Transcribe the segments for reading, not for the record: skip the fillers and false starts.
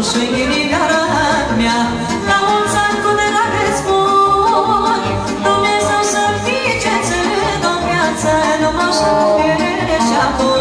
și inimioara mea, la mulți ani cu drag îți spun, Dumnezeu să fie ce-ți dă o viață, numai așa e și acum.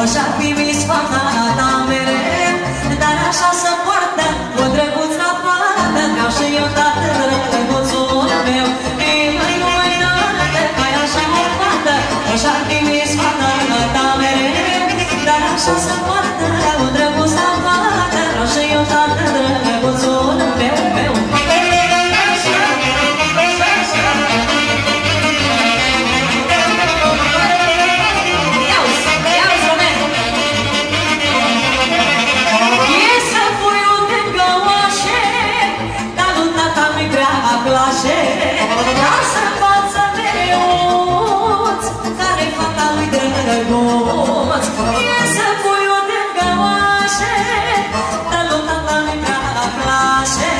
Așa-ar fi vis fata ta mereu, dar așa se poartă o drăguță fată. Vreau și eu tată drăguțul meu, nimeni nu mai dă ca așa o fată. Așa-ar fi vis fata ta mereu, dar așa se poartă o drăguță fată. Vreau și eu tată drăguțul meu. Lasă fața mereuț, care-i fata lui drăguț. E să pui o dângăoașe, dar lui tata nu-i prea place.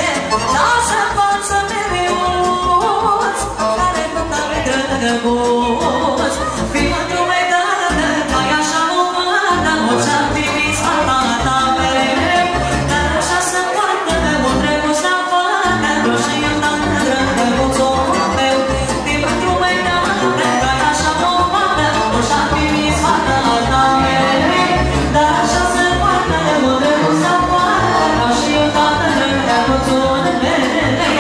Lasă fața mereuț, care-i fata lui drăguț. Fii mândru mai dată, mai așa o fată, o-ți-ar fi vis fata ta mereu, dar așa se poartă o drăguță fată. Vreau și eu tată drăguțul meu, din mândru mai dată, dar așa o fată, o-și-ar fi vis fata ta mereu, dar așa se poartă o drăguță fată. Vreau și eu tată drăguțul meu.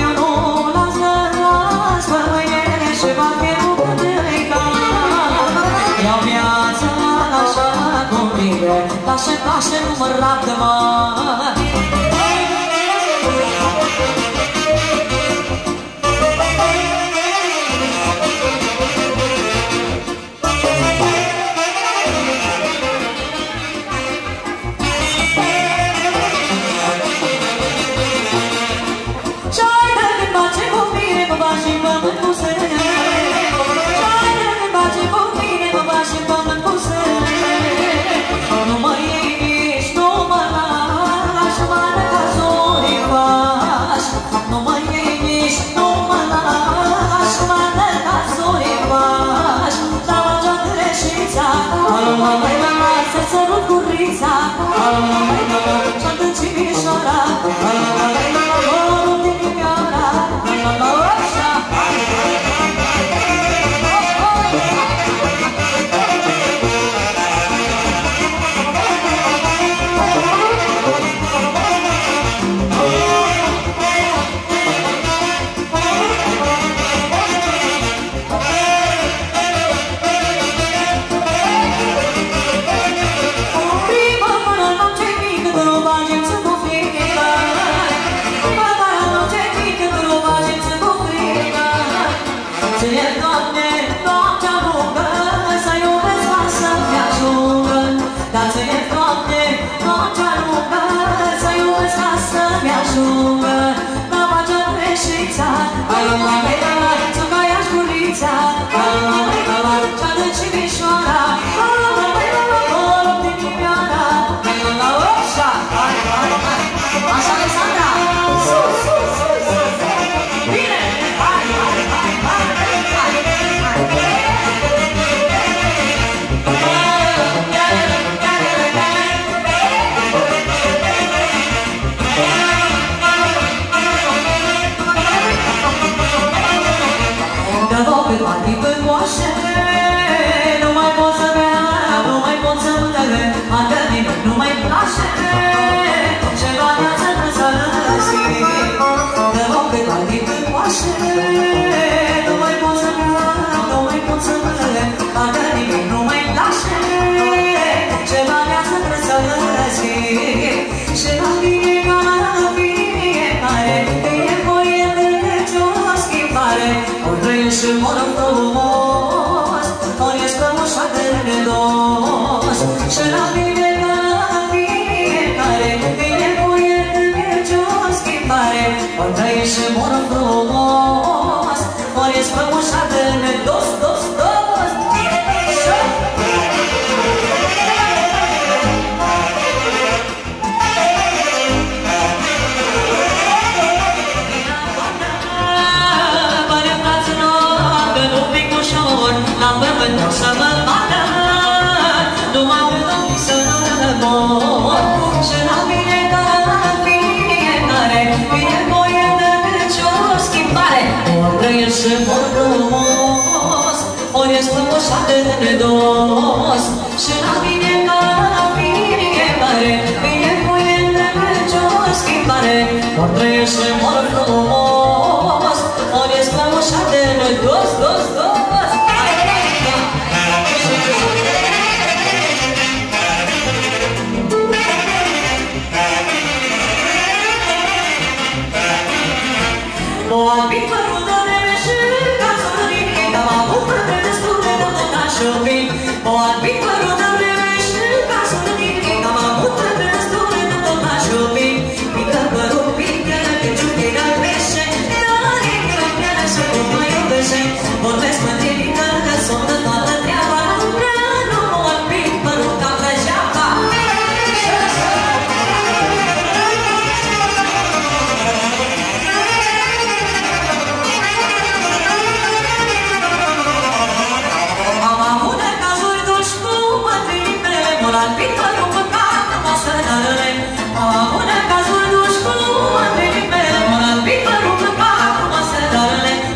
Eu nu las pe mâine și va fi rupă-i-ca. Iau viața așa cum vine, lașe, nu mă rabdă-mă. Nu mă iei, nu mă lași,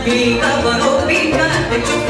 Pica, pica, pica,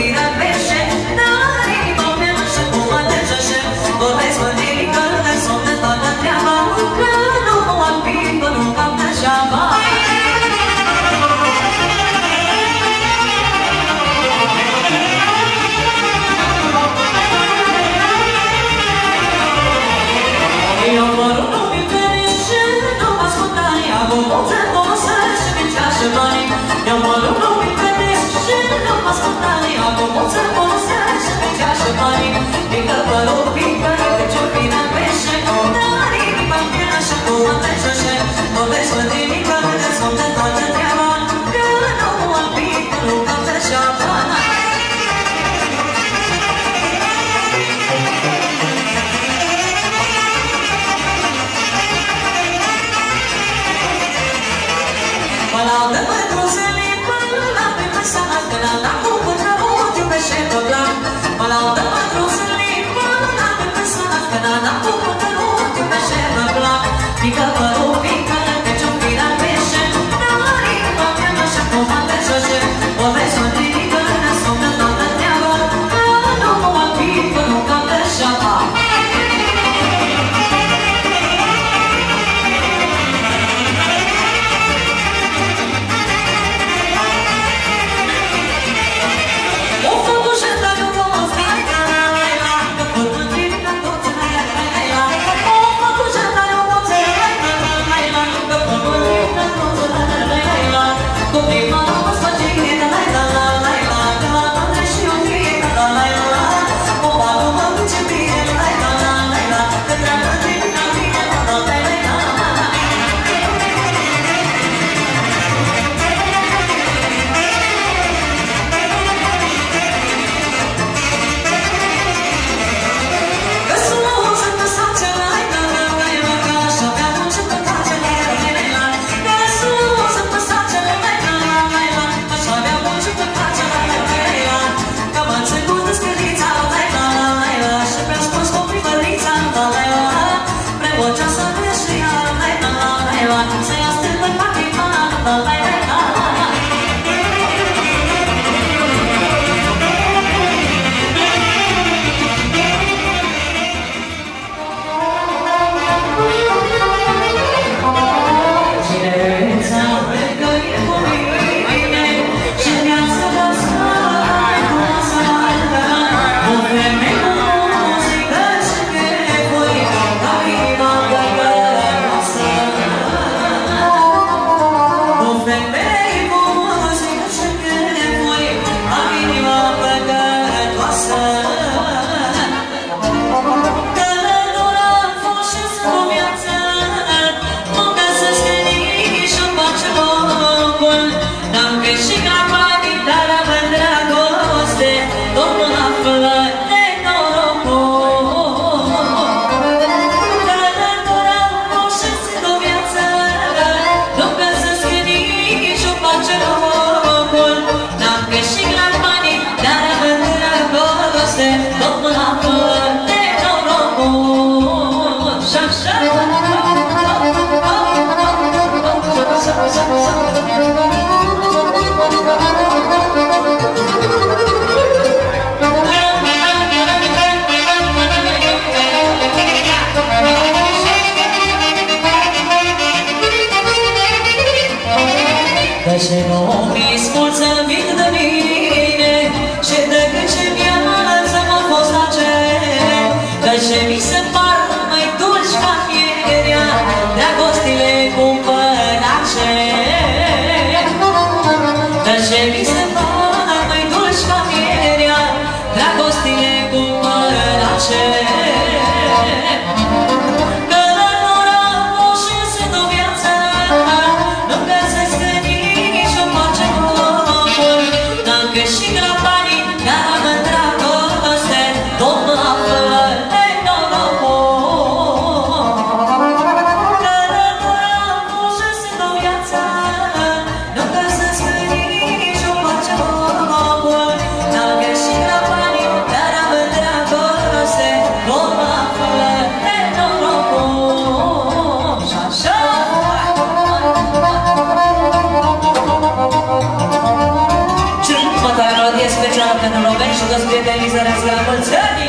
Roben și toți prietenii să rească la mulți ani!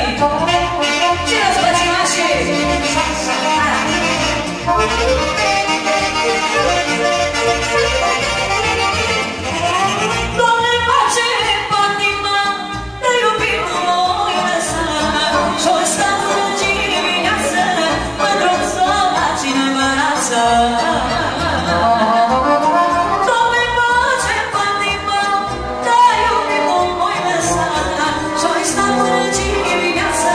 Și toți păținașii! Doamne, face patima, te iubim noi lăsa și-o sta până dimineață, mândruță la cine mărață. Doamne, face patima, te iubim noi lăsa și-o sta până dimineață,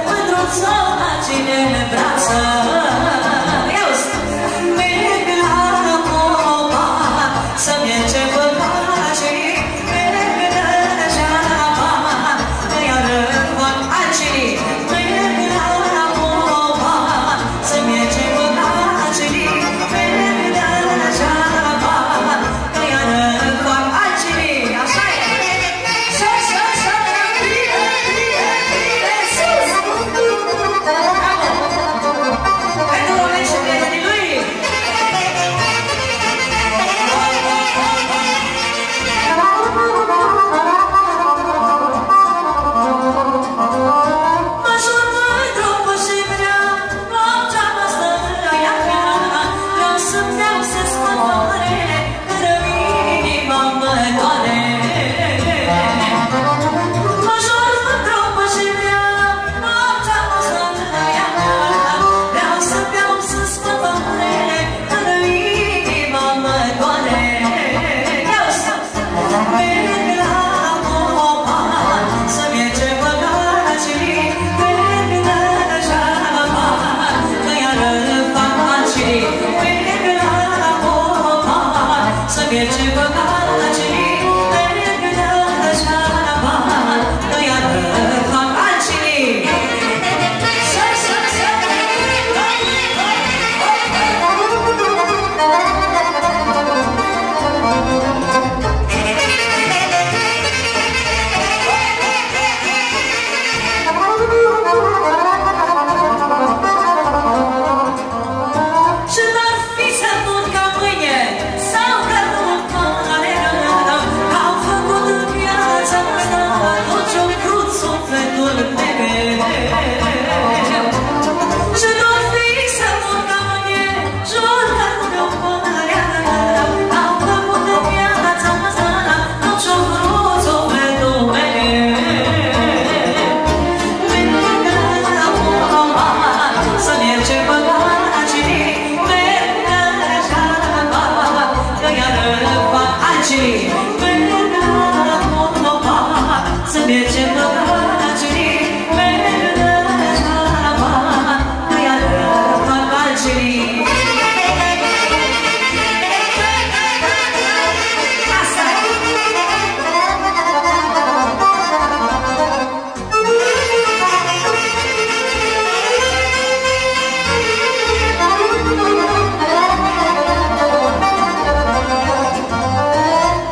mândruță la cine mărață. Să-mi ce păcașii, merg degeaba, că iară fac alții, merg la popa. Să-mi ce păcașii, merg degeaba, că iară fac alții. Așa e! Să, bine, sus! Hai tu, Roben și prietenii lui!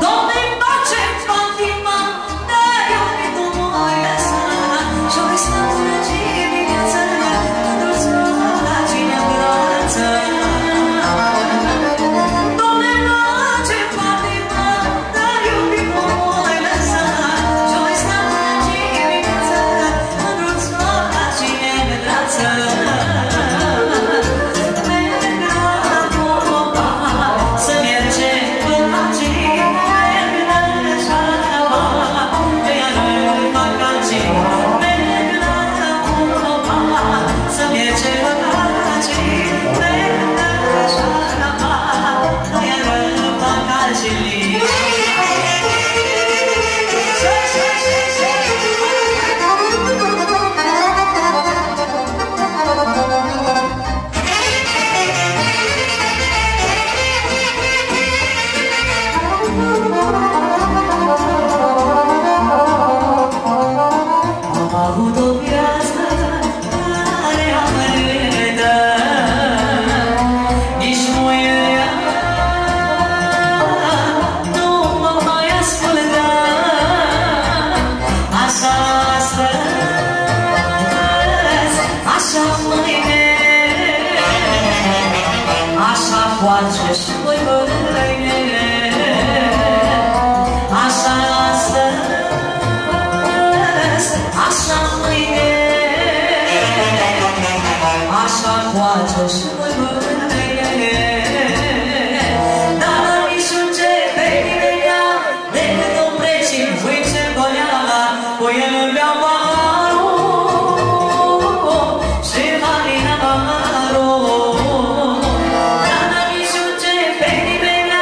Doamne, face patima, te iubim noi. face și voi mâine. Dar niciun ce pe nimeni decât un precin, uite goleala, cu el îmi iau paharul și marina paharul. Dar niciun ce pe nimeni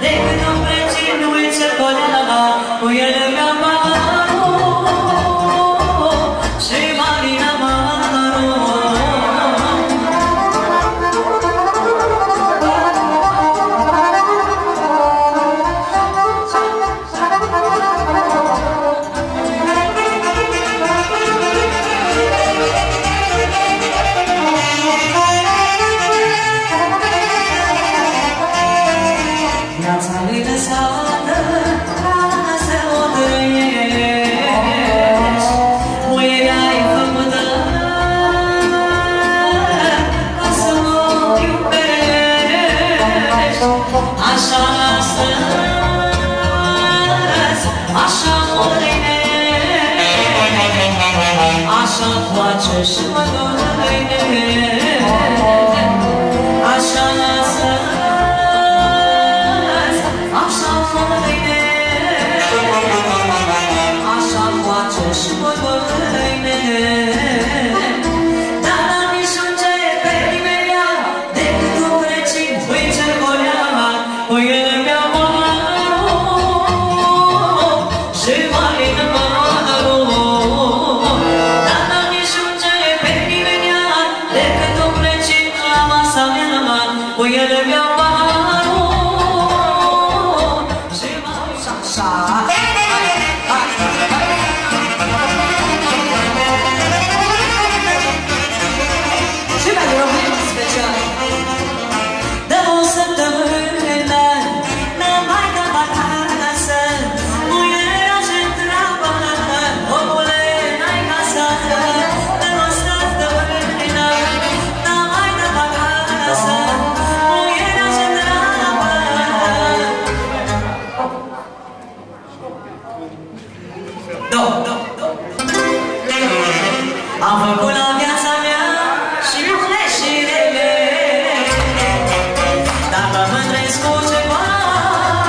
decât un precin, uite goleala, cu el îmi iau paharul și marina viața lui lăsată, ca să o trăiești. Muierea-i făcută ca să mă iubești. Așa astăzi, așa mâine, așa place și mâine. Așa astăzi, așa mâine, așa place și mâine. Dar niciun ce pe nimeni decât un precin, uite goleala, cu el îmi iau paharul și marina paharul. Dar niciun ce pe nimeni decât un precin, la masa mea, cu el îmi iau paharul și marina și pentru români special. De o săptămână n-am mai dat acasă, muierea-și întreabă, omule, n-ai casă. De o săptămână n-am mai dat acasă, muierea-și întreabă. Am făcut la viața mea și bune și rele, dar mă mândresc cu ceva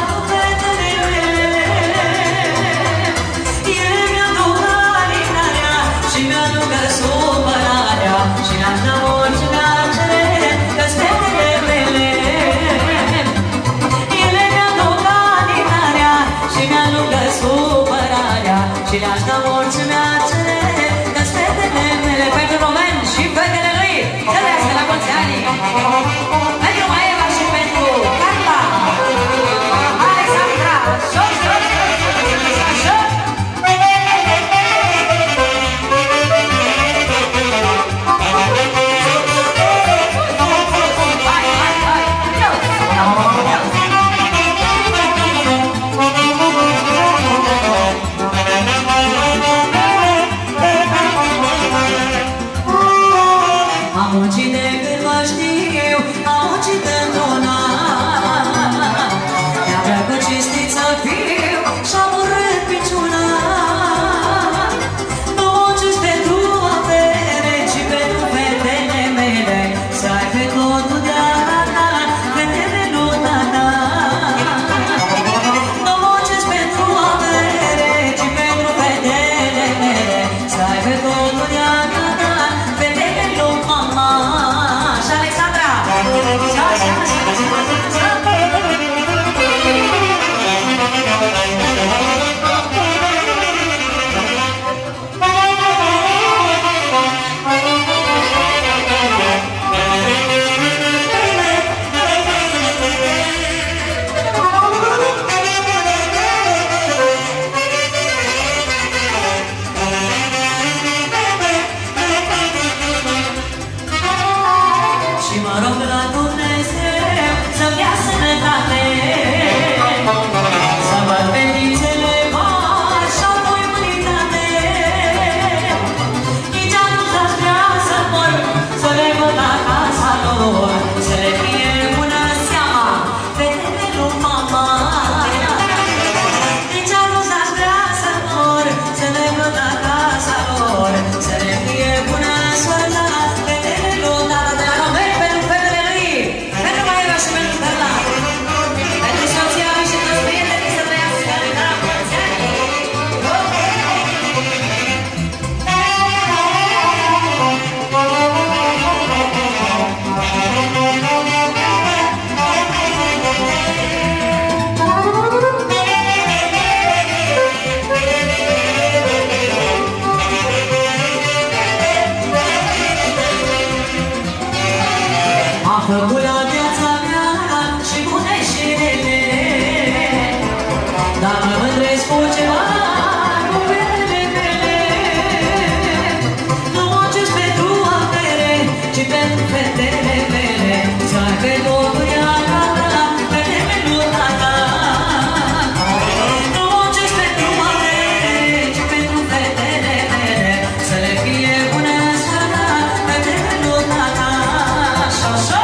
cu fetele mele. Ele mi-aduc alinarea și mi-aducă supărarea și mi-aș da orice mi-ar cere, că-s fetele mele. Ele mi-aduc alinarea și mi-aducă supărarea și le-aș da orice mi-ar cere, că-s fetele mele. Pentru români și fetele lui, să trăiască la mulți ani. Pentru Maeva și pentru Carla, Alexandra, am muncit de când mă știu, am făcut la viața mea și bune și rele. Dar mă mândresc cu ceva, cu fetele mele. Nu muncesc pentru avere, ci pentru fetele mele. Să aibă totul ea ta, pe nivelul ta. Nu muncesc pentru avere, ci pentru fetele mele. Să le fie bună seara, pe nivelul ta. Așa, așa.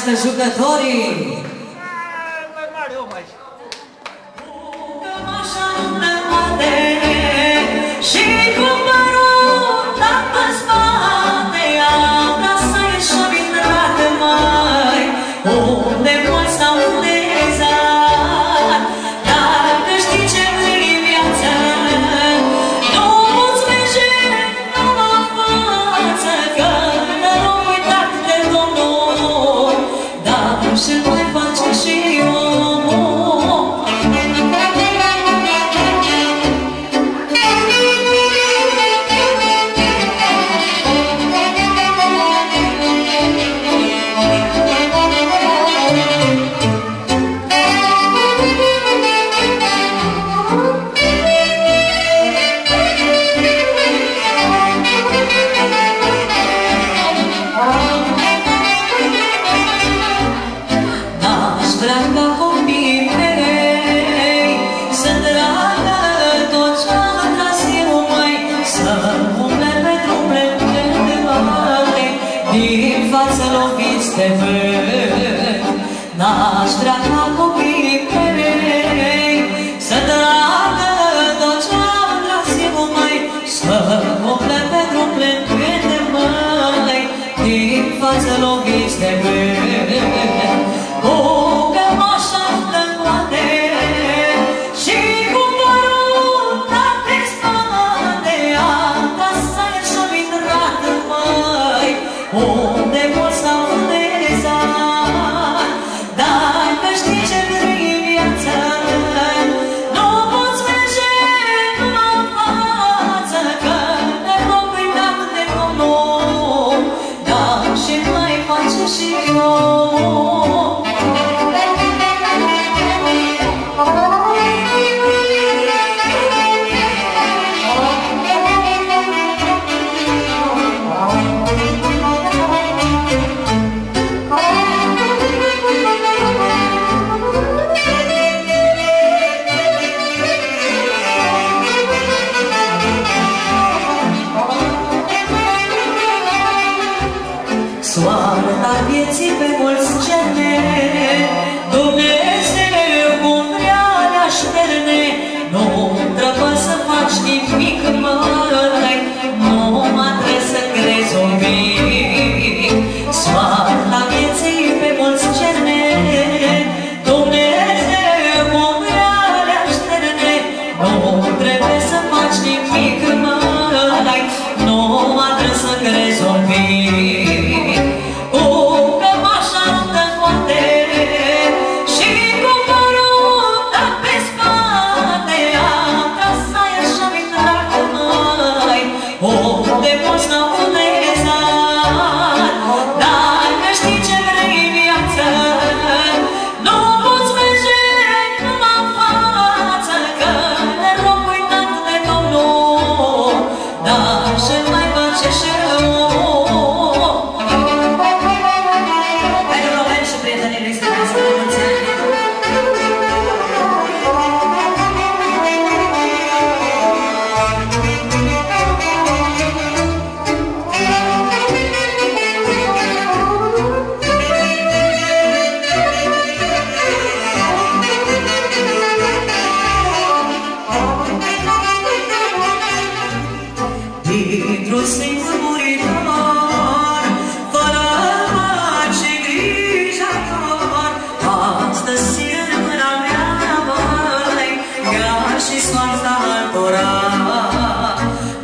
trăiască jucătorii! Mai mare om aici. Așa nu ne poate și cu părul dat pe spate, acasă e și-o intrată mai, unde mulți s-au unezat, dacă știi ce vrei în viață, nu poți merge numai în față, că n-am uitat de Domnul, dar și-l mai face și omul. N-aș vrea ca copiii mei să tragă tot ce-am tras eu, măi, să umble pe drumele de mare, din față loviți de vânt. N-aș vrea ca copiii mei să tragă tot ce-am tras eu, măi, să umble pe drumele de mare, din față loviți de vânt. Cu cămașa în coate și cu părul dat pe spate, acasă și-o intrat în măi, unde mulți s-au unezat. Dacă știi ce vrei în viață, nu poți merge numai în față, că ne rog uitat de Domnul, dar și mai face și omul. Soarta vieții pe mulți cerne, Dumnezeu cum vrea le așterne, nu trebuie să faci nimic, măi, numai trebuie să crezi un pic. Soarta vieții pe mulți cerne, Dumnezeu cum vrea le așterne, nu trebuie să faci nimic, măi, numai trebuie să crezi un pic. Cu cămașa în coate și cu părul dat pe spate, acasă e și-o intrat în măi, unde mulți n-au unezat. Dacă știi ce vrei în viață, nu poți merge numai în față, că ne rog uitat de Domnul, dar și-l mai face și omul. Pentru români și prietenii lui să trăiască la mulți ani. Dintr-un singur muritor, fără pace și grija lor, astăzi țin în mâna mea, măi, chiar și soarta altora.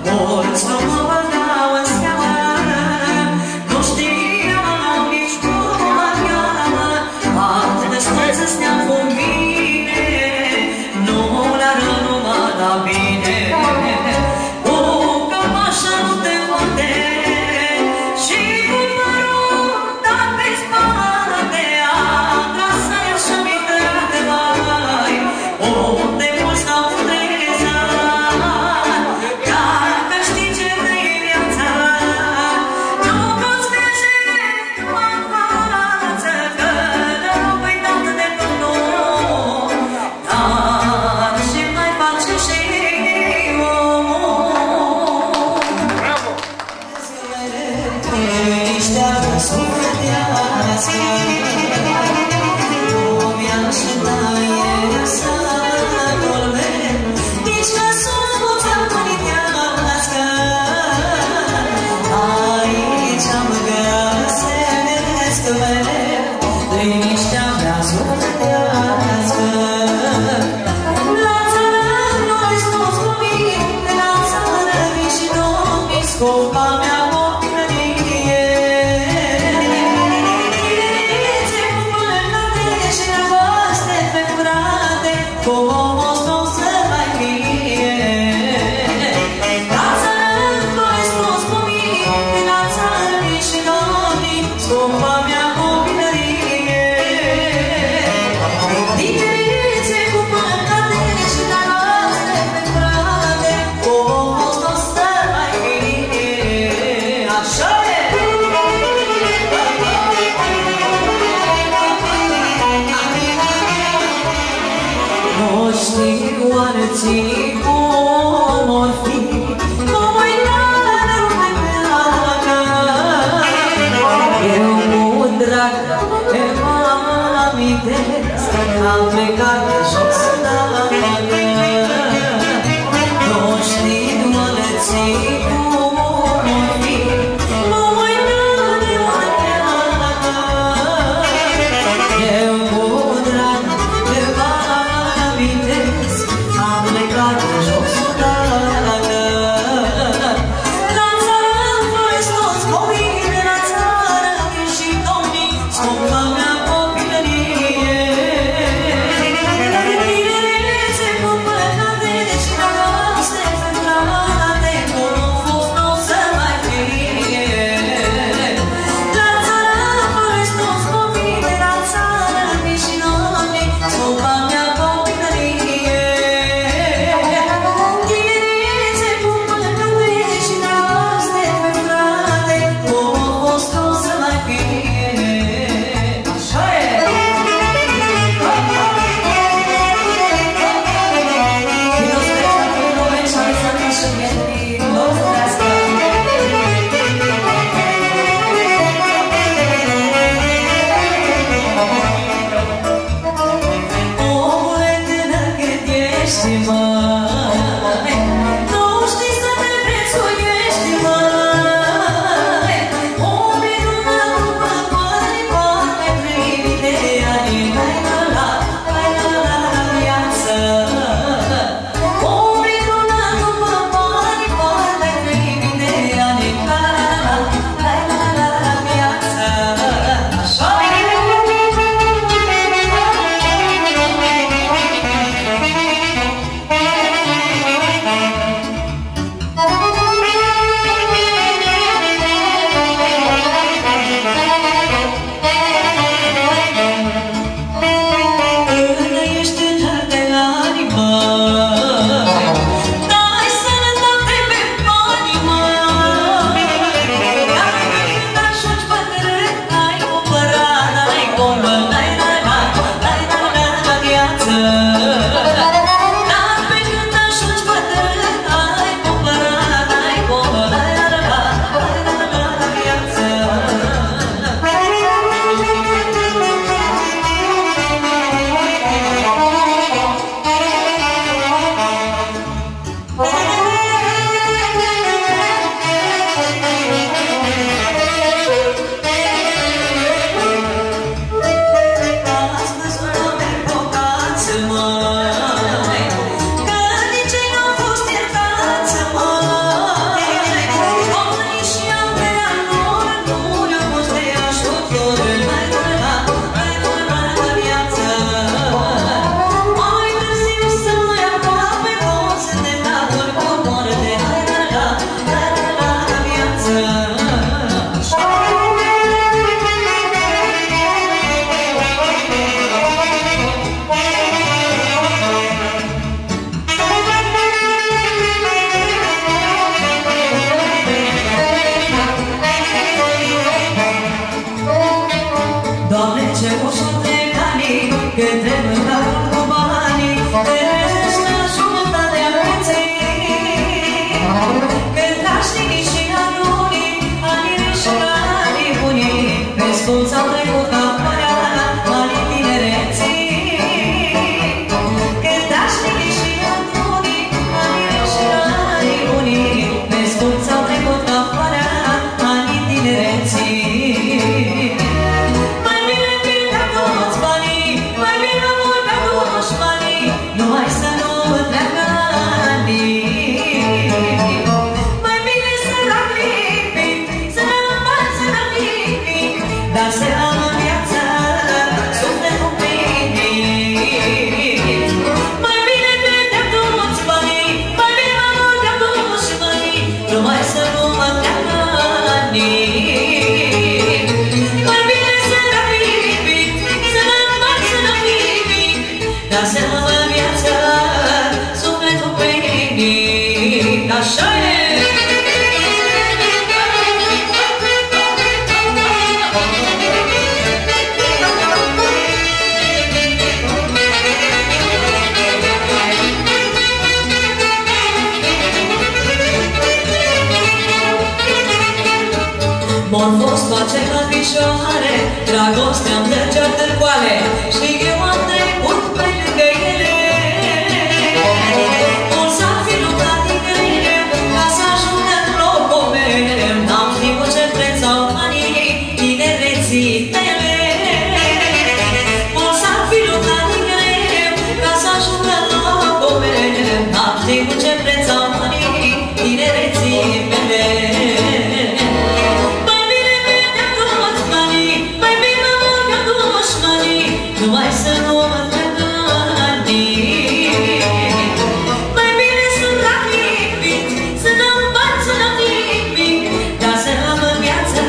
Mulți nu mă băgau în seamă, nu știau nici cum mă cheamă, astăzi toți stea cu mine, nu la rând nu mă da bine. Așa nu te poate și cu părul dat pe spate, acasă e și-o intrat mai, unde mulți n-au unezat. Dacă știi ce vrei în viață, nu poți merge numai în față, că ne-am uitat de Domnul, dar și mai face și omul. Bravo! Ești sufletea Scumpa mea copilărie, Mescuți au trecut ca floarea anii tinereții. Cântașnii și atunii, anii și anii unii. Mescuți au trecut ca floarea anii tinereții. Mai bine vin ca toți banii, mai bine mult ca toți banii, numai să nu treacă anii. Mai bine să rămâi, să învăț să rămâi, dar să am în viață sufletul plinit. Mai bine pierdem toți banii, mai bine mă mult ca toți banii, numai să nu mă treacă anii. Mai bine să rămâi, să învăț să rămâi, dar să am în viață sufletul plinit. Așa e! M-am fost face la picioare, dragostea-mi mergea târcoale și eu am trecut pe lângă ele. O să fi lucrat din greu ca să ajung în locul meu, n-am știut ce preț au anii tinereții mele. O să fi lucrat din greu ca să ajung în locul meu, n-am știut ce preț au anii tinereții mele. Numai să nu mă treacă anii. Mai bine sunt la nimic, să nu învăț să la nimic, dar să am în viață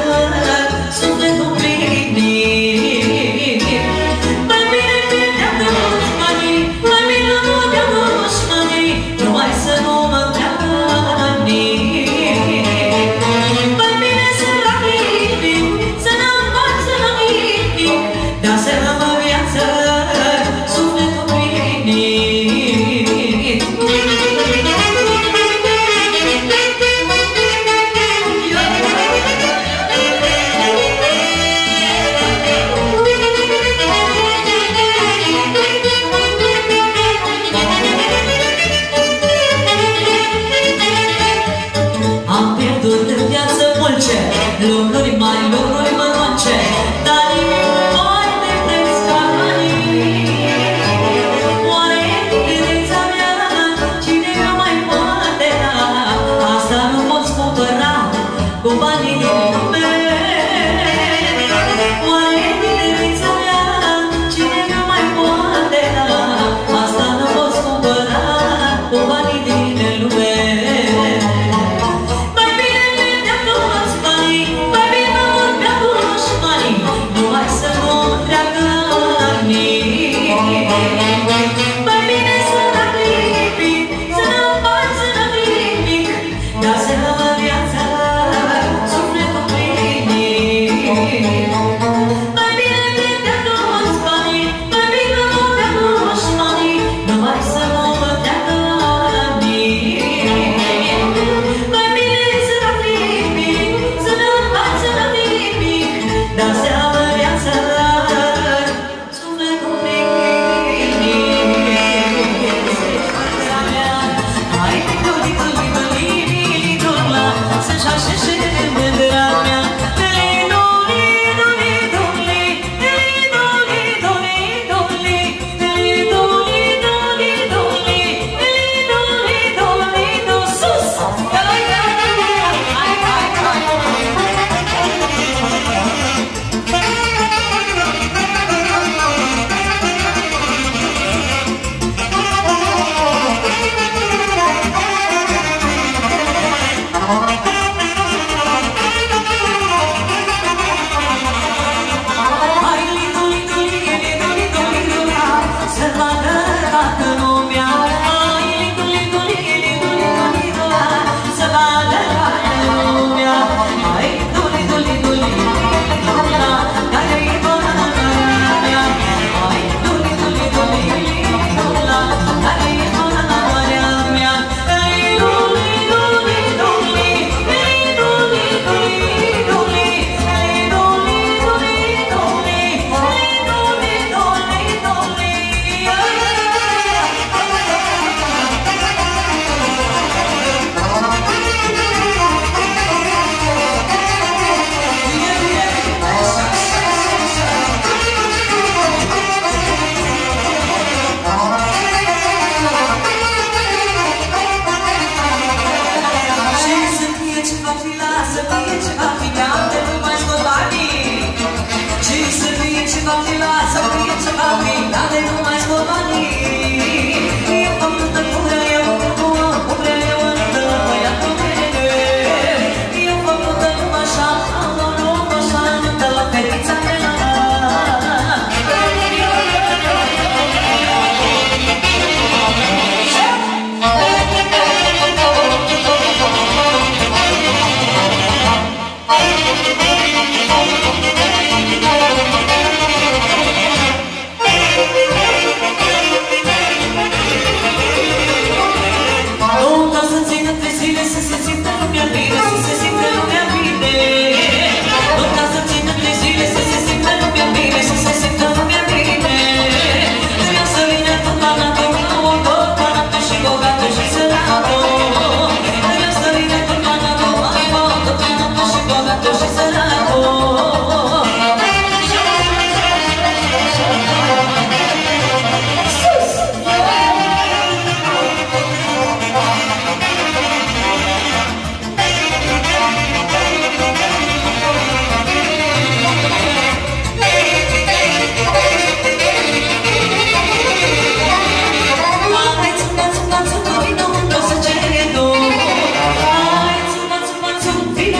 sufletul plinit. Mai bine pierdem toți banii, mai bine muntem toți banii, numai să nu mă treacă anii. Mai bine sunt la nimic, să nu învăț să la nimic, dar să am în viață sufletul plinit. Am pierdut în viață mulce, lucruri mai, lucruri mărunce, dar nimic nu mai de preț ca anii. Oare tinerețea mea, cine o mai poate da? Asta nu poți cumpăra cu banii din lume. Oare tinerețea mea, cine o mai poate da? Asta nu poți cumpăra cu banii din lume. Mai bine pierdem toți banii, mai bine mă mult Vino,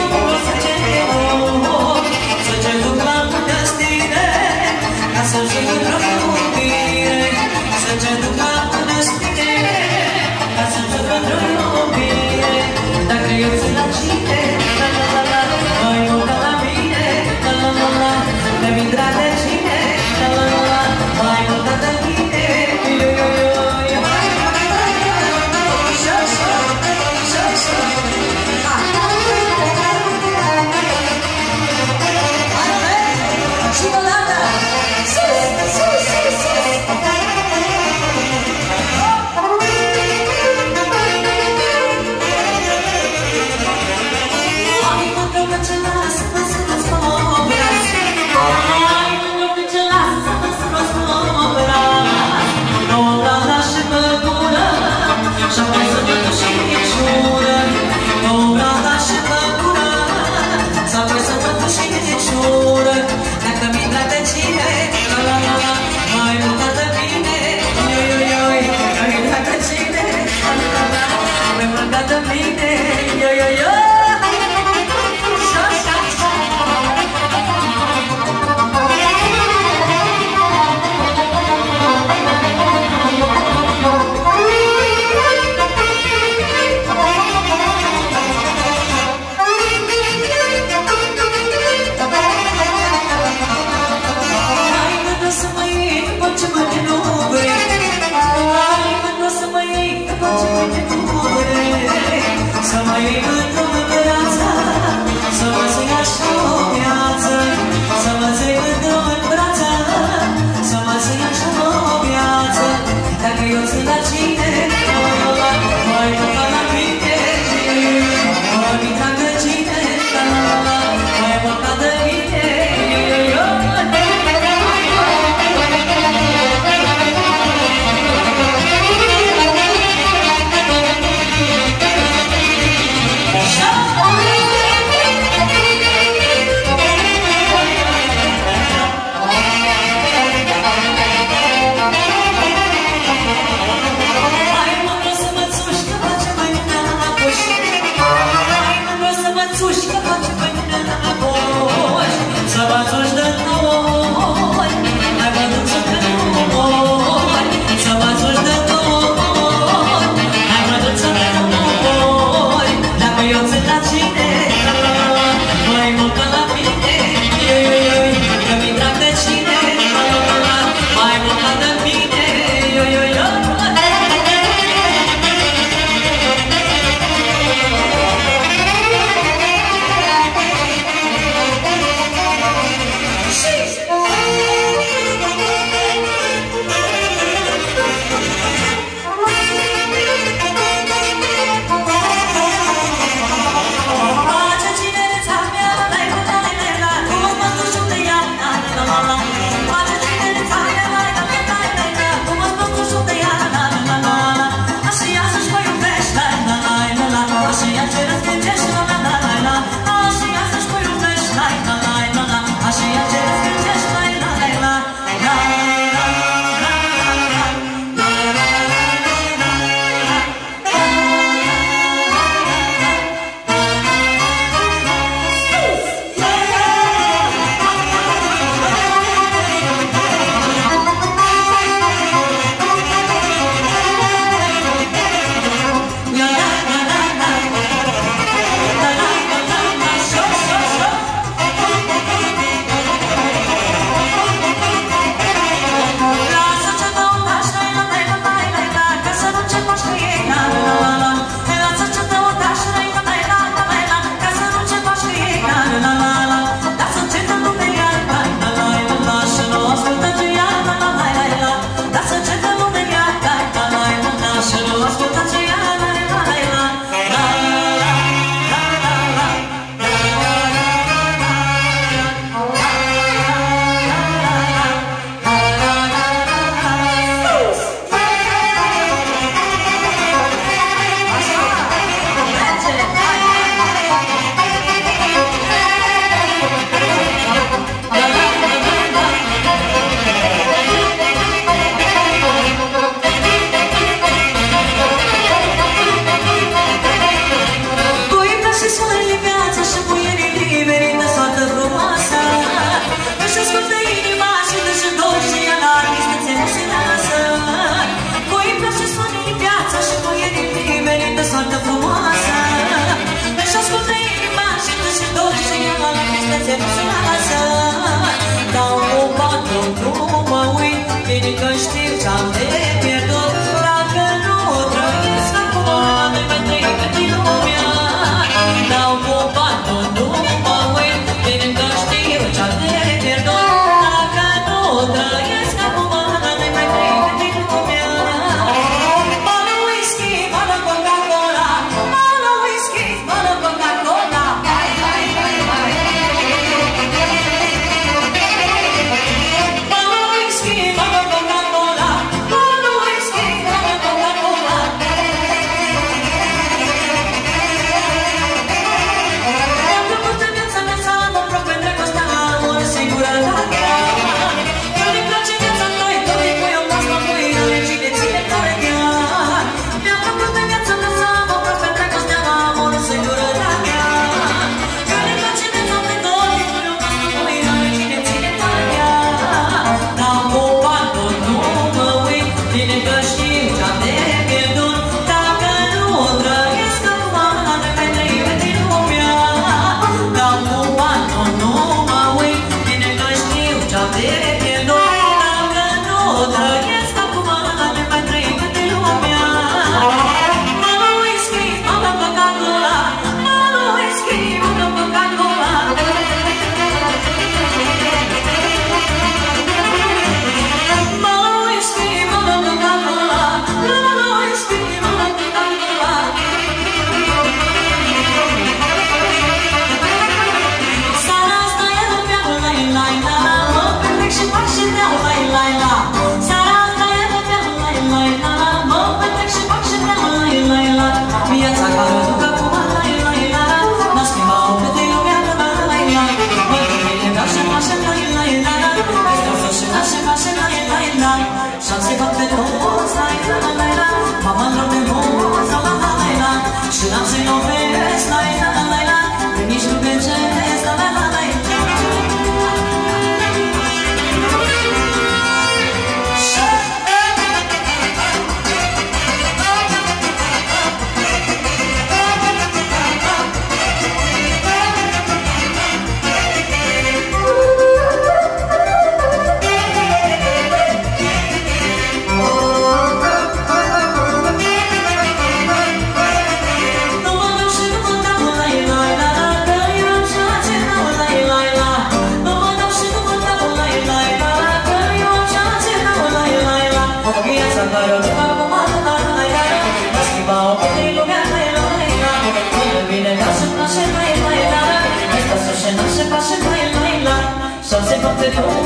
Vieții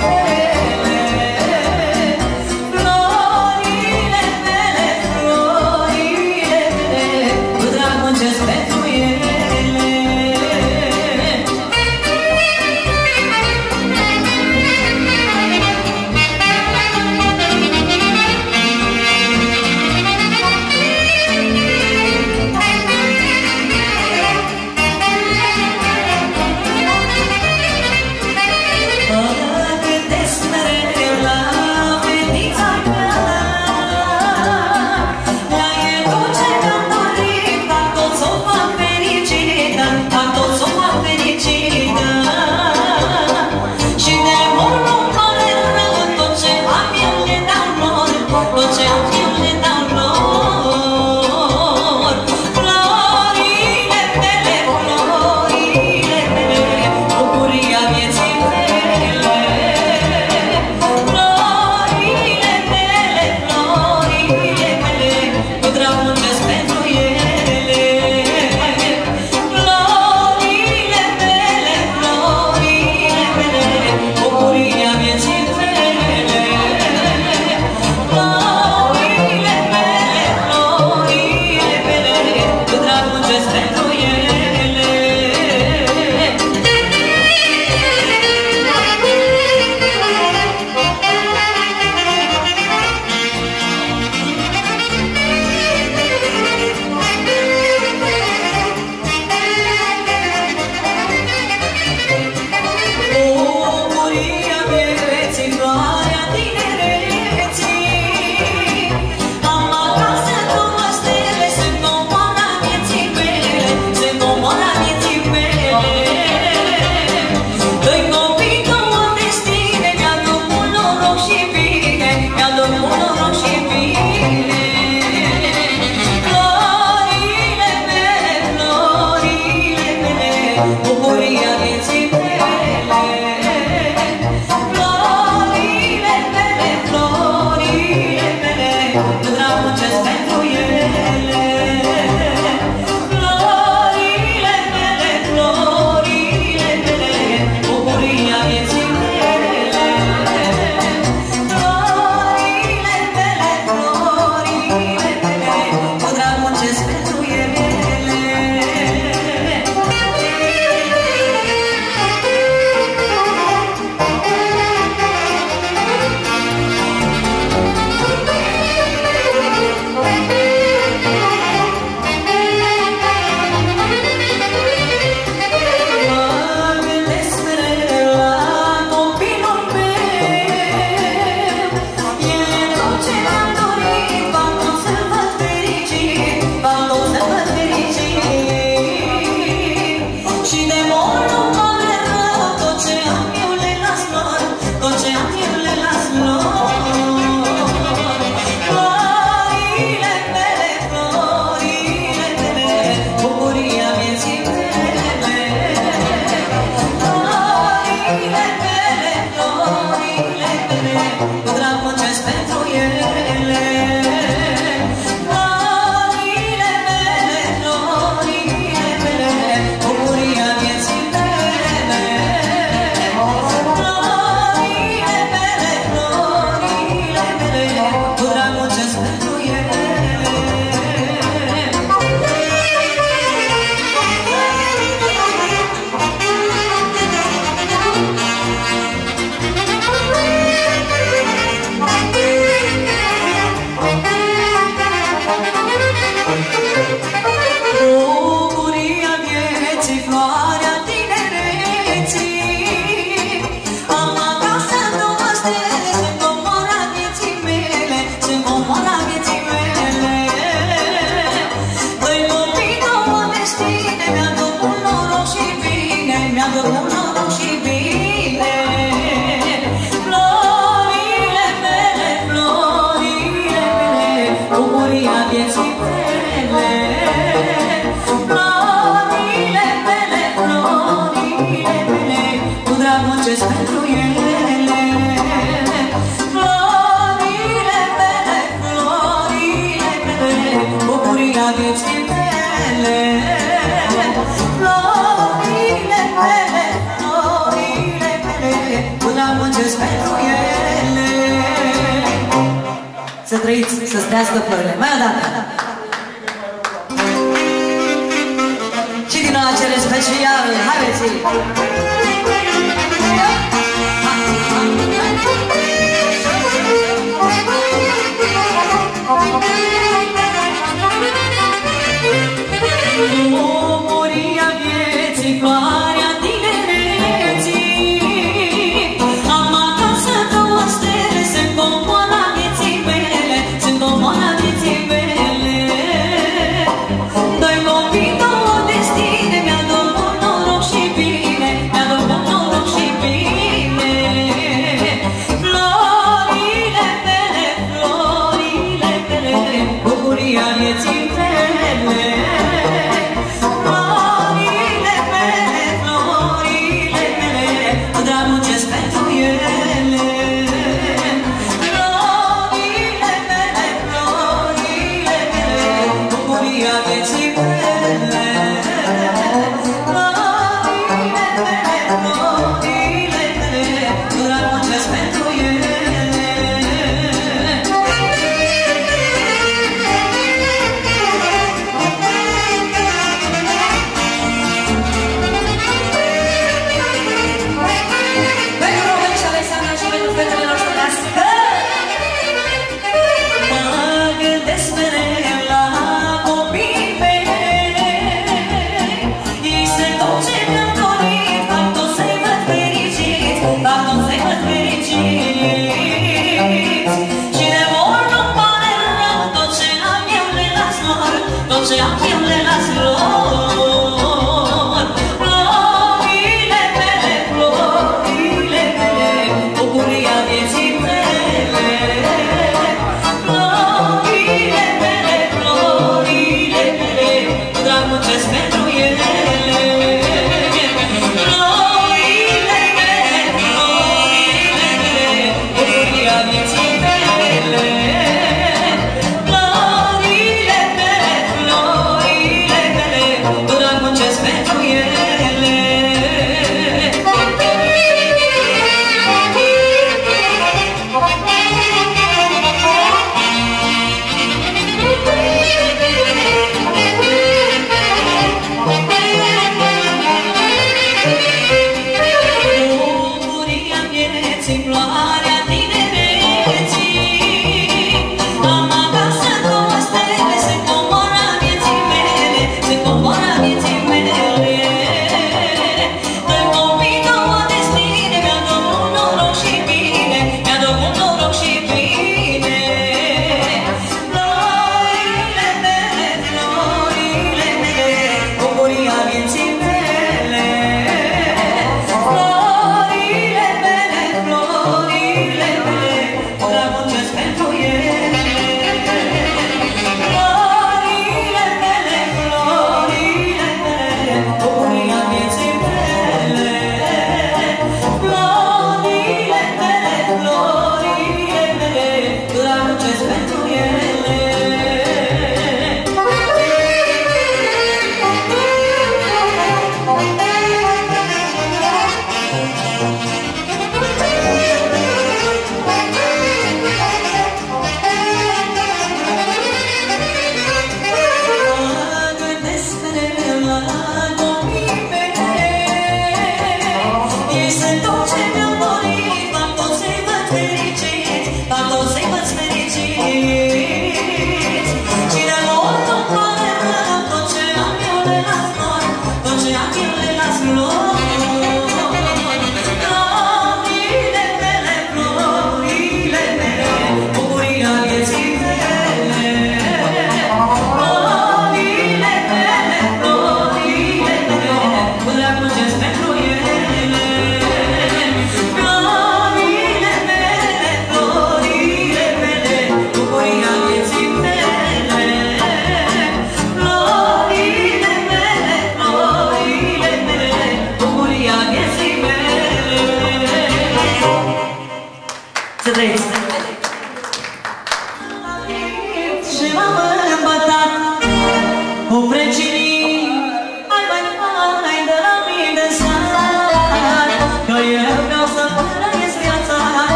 mele, Să trăiți, să-ți trească florile. Mai o dată. Și din nou acele speciale. Haideți! Bucuria vieții, floarea tinereții, am acasă două stele, sunt comoara vieții mele, sunt comoara vieții mele. Doi copii, două destine, mi-aduc mult noroc și bine, mi-aduc mult noroc și bine. Florile mele, bucuria vieții mele. Oh,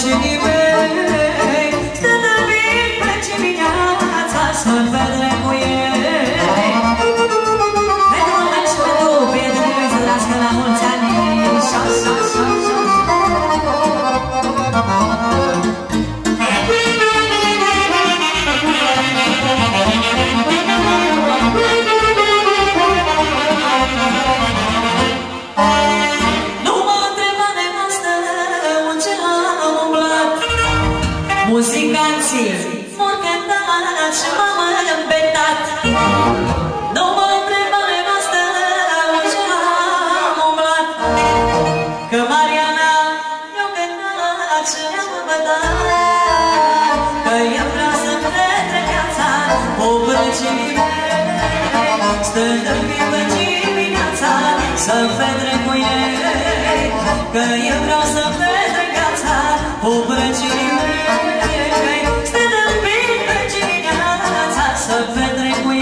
bătrânii mei, stă de vin pe dimineața să-l vedem cu ei. Pentru mine și pentru prietenii lui să trăiască la mulți ani. Șa, șa, șa, șa. Muzicanții m-au cântat și m-am îmbetat. Nu mă întreba nevastă ce am umblat, că Mariana mi-a cântat și am îmbătat, că eu vreau să-mi petrec viața cu bătrânii mei, stând în viață dimineața să-mi petrec cu ei, că eu vreau să-mi petrec viața cu bătrânii mei. Să petrec cu ei.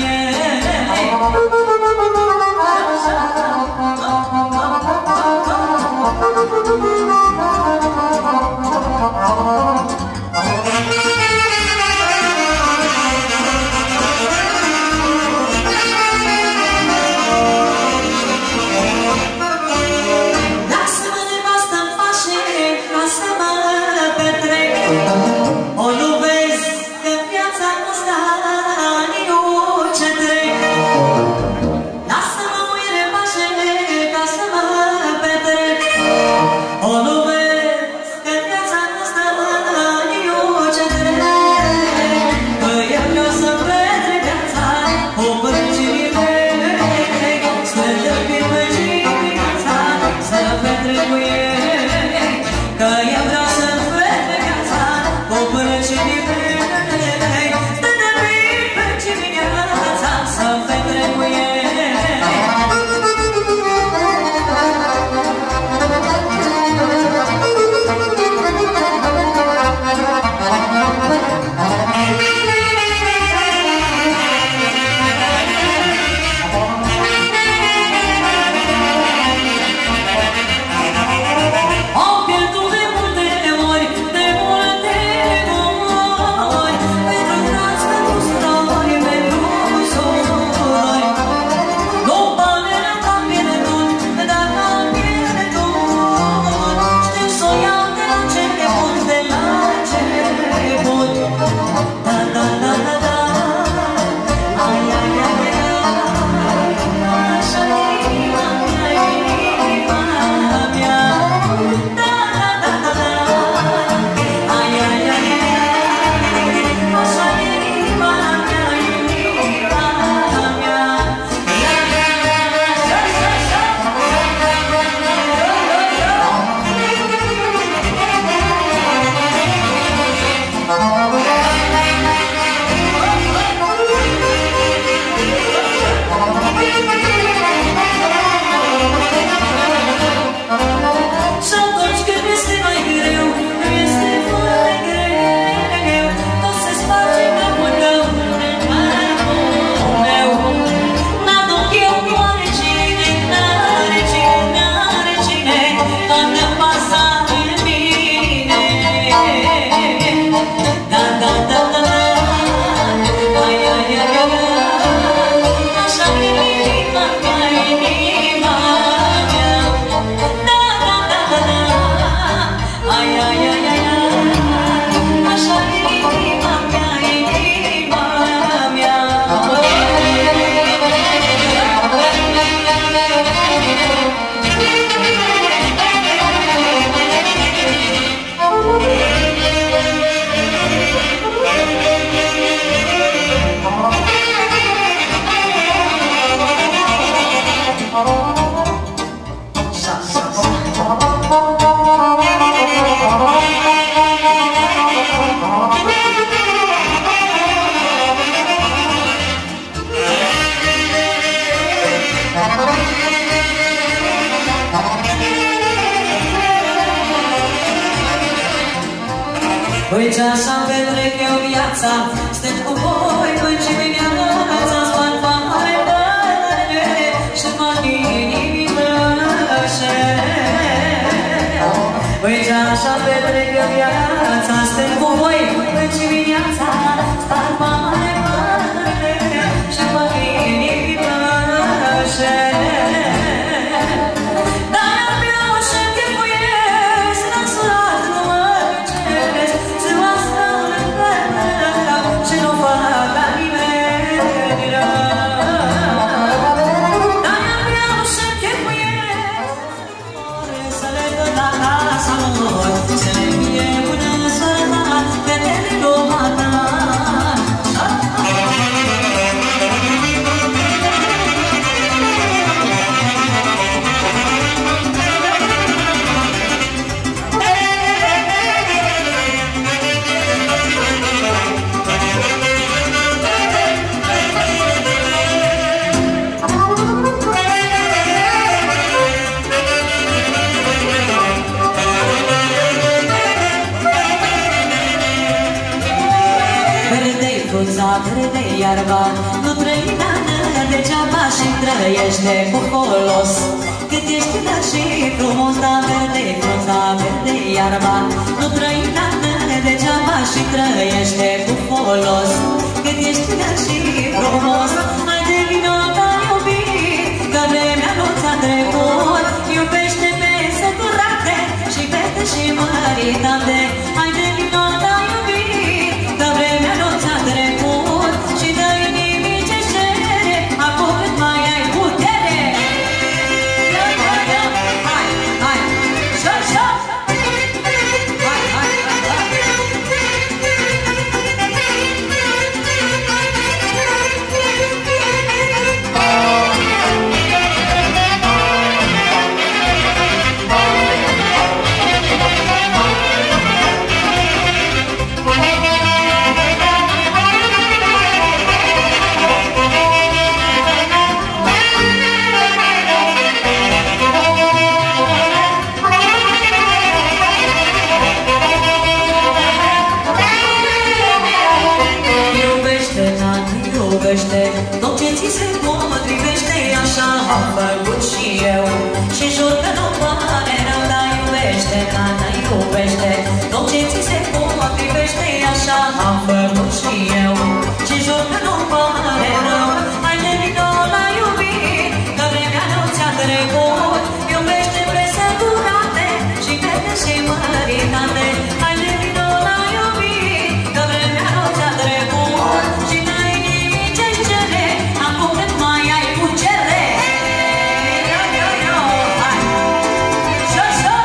Lasă-mă nevastă-n pașe ca să mă petrec. O nu vezi că viața asta Uite așa petrec eu viața, stând cu voi până și dimineața, spart paharele și mă inimii plășe. Uite așa petrecă viața, stăm cu voi în dimineața, star mare, mare, și mă inimi plășe. Dar abia și chefuiesc, nasorat nu mă ceresc, ziua asta lângă rău și nu fac la nimeni rău. Dar abia și chefuiesc, să le dă la casa lor, să le fie bună sărat, fetele lumata. Verde iarba, nu trăi nană degeaba și trăiește cu folos. Cât ești tânăr și frumos, da verde fruța, verde iarba, nu trăi nană degeaba și trăiește cu folos. Cât ești tânăr și frumos, hai de vino ta iubit, că vremea nu ți-a trecut. Iubește pe săturate și fete și măritate, hai de vino ta iubit, că vremea nu ți-a trecut. Și dă inimii ce cere, acum cât mai ai putere. Hai, hai, șor, șor. Hai, hai, hai, hai. Iubește, tot ce ți se potrivește, așa am făcut și eu. Și jur că nu pare rău, dar iubește, Nana, iubește, tot ce ți se potrivește, așa am făcut și eu. Și jur că nu pare rău, hai de vino la iubit, că vremea nu ți-a trecut. Iubește pe săturate și fete și măritate, hai de vino la iubit, că vremea nu ți-a trecut. Și acum cât mai ai putere. Hai, șor, șor.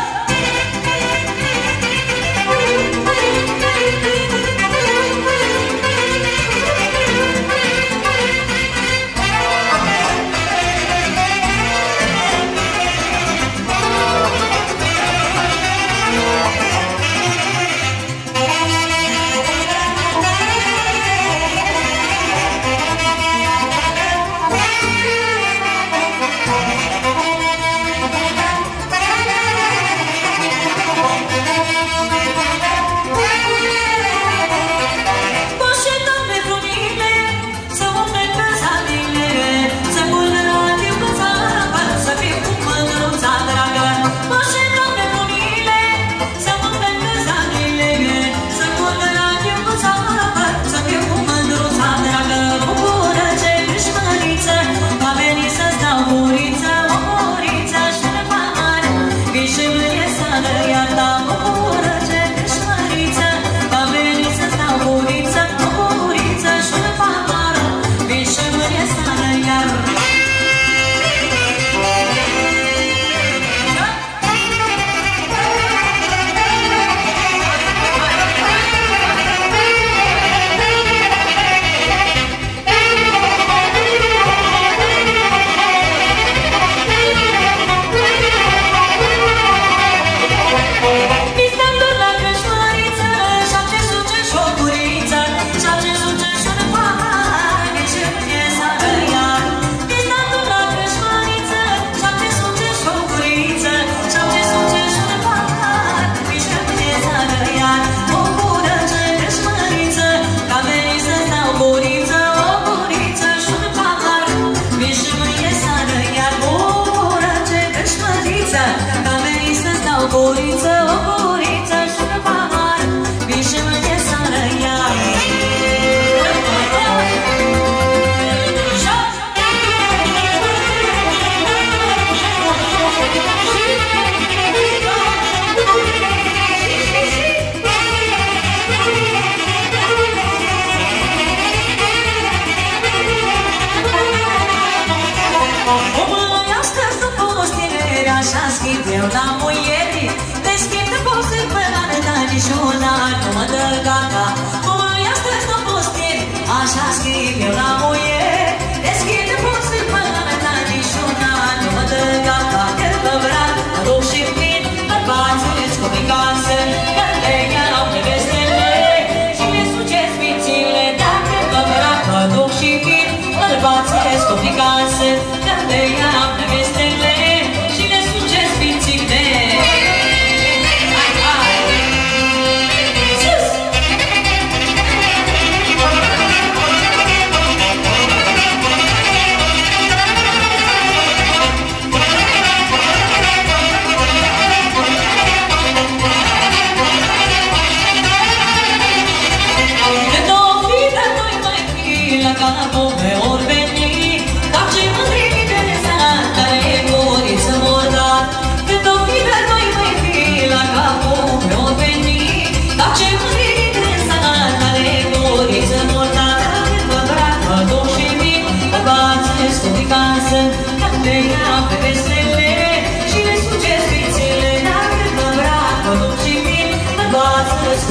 meu la muieri deschide poze până la niciuna nu mă dă gata cum lui astăzi nu fost ieri așa scriu eu la muieri deschide poze până la niciuna nu mă dă gata că mă vrea mă duc și plin mă bați-ți cu picasă că le iau nevestele și le sucesc mințile dacă mă vrea mă duc și plin mă bați-ți cu picasă că le iau nevestele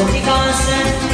Complicasse